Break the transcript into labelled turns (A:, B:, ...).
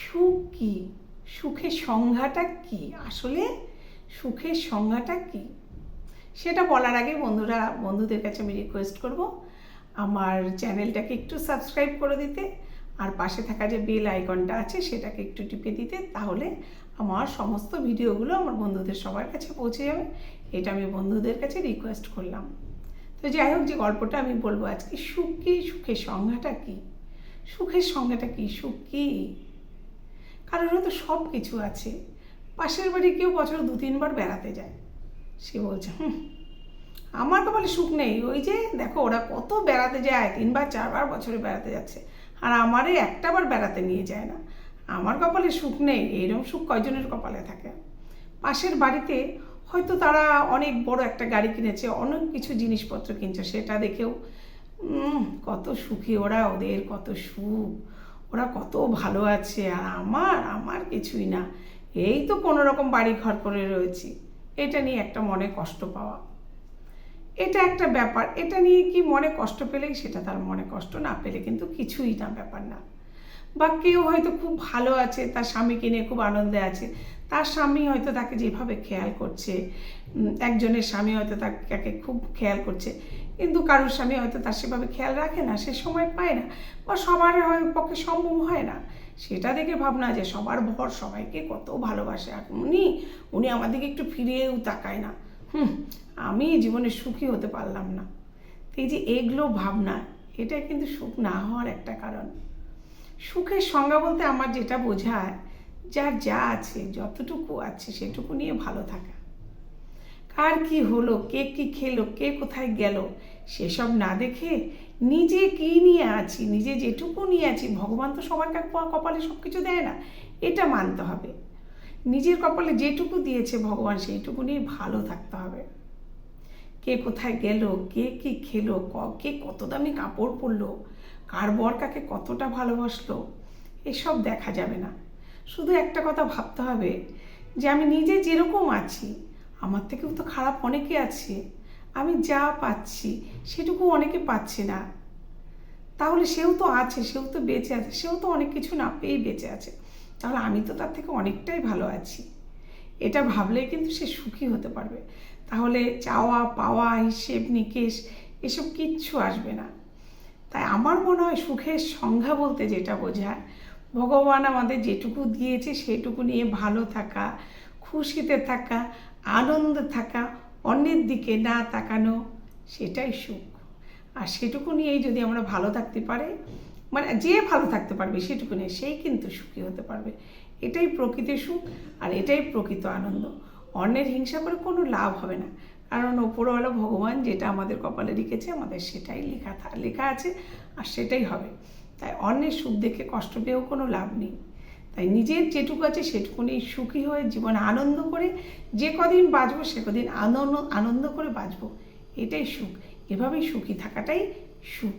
A: সুখ কি, সুখের সংজ্ঞাটা কি, আসলে সুখের সংজ্ঞাটা কি সেটা বলার আগে বন্ধুদের কাছে আমি রিকোয়েস্ট করব আমার চ্যানেলটাকে একটু সাবস্ক্রাইব করে দিতে, আর পাশে থাকা যে বেল আইকনটা আছে সেটাকে একটু টিপে দিতে, তাহলে আমার সমস্ত ভিডিওগুলো আমার বন্ধুদের সবার কাছে পৌঁছে যাবে। এটা আমি বন্ধুদের কাছে রিকোয়েস্ট করলাম। তো যাই হোক, যে গল্পটা আমি বলবো আজকে, সুখ কি, সুখের সংজ্ঞাটা কি, সুখের সংজ্ঞাটা কি, সুখ কি। কারোর হয়তো সব কিছু আছে, পাশের বাড়ি কেউ বছর 2-3 বার বেড়াতে যায়, সে বলছে আমার কপালে সুখ নেই, ওই যে দেখো ওরা কত বেড়াতে যায়, 3-4বার বছরে বেড়াতে যাচ্ছে, আর আমারে একটাবার বেড়াতে নিয়ে যায় না, আমার কপালে সুখ নেই। এইরকম সুখ কয়জনের কপালে থাকে? পাশের বাড়িতে হয়তো তারা অনেক বড় একটা গাড়ি কিনেছে, অনেক কিছু জিনিসপত্র কিনছে, সেটা দেখেও কত সুখী ওরা, ওদের কত সুখ, ওরা কত ভালো আছে, আর আমার কিছুই না, এই তো কোনো রকম বাড়ি ঘর করে রয়েছি। এটা নিয়ে একটা মনে কষ্ট পাওয়া, এটা একটা ব্যাপার। এটা নিয়ে কি মনে কষ্ট পেলেই সেটা তার মনে কষ্ট, না পেলে কিন্তু কিছুই না, ব্যাপার না। বা কেউ হয়তো খুব ভালো আছে, তার স্বামীকে নিয়ে খুব আনন্দে আছে, তার স্বামী হয়তো তাকে যেভাবে খেয়াল করছে, একজনের স্বামী হয়তো তাকে খুব খেয়াল করছে, কিন্তু কারোর স্বামী হয়তো তার সেভাবে খেয়াল রাখে না, সে সময় পায় না, বা সবার পক্ষে সম্ভব হয় না। সেটা দেখে ভাবনা যে সবার ভর, সবাইকে কত ভালোবাসে, আর উনি আমার দিকে একটু ফিরেও তাকায় না, আমি জীবনে সুখী হতে পারলাম না। এই যে এগুলো ভাবনা, এটা কিন্তু সুখ না হওয়ার একটা কারণ। সুখের সংজ্ঞা বলতে আমার যেটা বোঝায়, যার যা আছে, যতটুকু আছে সেটুকু নিয়ে ভালো থাকা। কার কি হলো, কে কি খেলো, কে কোথায় গেল, সেসব না দেখে নিজে কি নিয়ে আছি, নিজে যেটুকু নিয়ে আছি, ভগবান তো সবার কপালে সব কিছু দেয় না, এটা মানতে হবে। নিজের কপালে যেটুকু দিয়েছে ভগবান, সেইটুকু নিয়ে ভালো থাকতে হবে। কে কোথায় গেল, কে কি খেলো, কে কত দামি কাপড় পরলো, কার বর কাকে কতটা ভালোবাসলো, এসব দেখা যাবে না। শুধু একটা কথা ভাবতে হবে যে আমি নিজে যেরকম আছি, আমার থেকেও তো খারাপ অনেকে আছে, আমি যা পাচ্ছি সেটুকু অনেকে পাচ্ছে না, তাহলে সেও তো আছে, সেও তো বেঁচে আছে, সেও তো অনেক কিছু না পেয়েই বেঁচে আছে, তাহলে আমি তো তার থেকে অনেকটাই ভালো আছি। এটা ভাবলেই কিন্তু সে সুখী হতে পারবে। তাহলে চাওয়া পাওয়া, হিসেব নিকেশ, এসব কিচ্ছু আসবে না। তাই আমার মনে হয় সুখের সংজ্ঞা বলতে যেটা বোঝায়, ভগবান আমাদের যেটুকু দিয়েছে সেটুকু নিয়ে ভালো থাকা, খুশিতে থাকা, আনন্দে থাকা, অন্যের দিকে না তাকানো, সেটাই সুখ। আর সেটুকু নিয়েই যদি আমরা ভালো থাকতে পারি, মানে যে ভালো থাকতে পারবে সেটুকু নিয়ে, সেই কিন্তু সুখী হতে পারবে। এটাই প্রকৃত সুখ, আর এটাই প্রকৃত আনন্দ। অন্যের হিংসা করে কোনো লাভ হবে না, কারণ ওপরওয়ালা ভগবান যেটা আমাদের কপালে লিখেছে, আমাদের সেটাই লেখা আছে, আর সেটাই হবে। তাই অন্যের সুখ দেখে কষ্ট পেয়েও কোনো লাভ নেই। তাই নিজের যেটুকু আছে সেটুকু নিয়ে সুখী হয়ে জীবনে আনন্দ করে, যে কদিন বাঁচবো সে কদিন আনন্দ করে বাঁচবো, এটাই সুখ। এভাবেই সুখী থাকাটাই সুখ।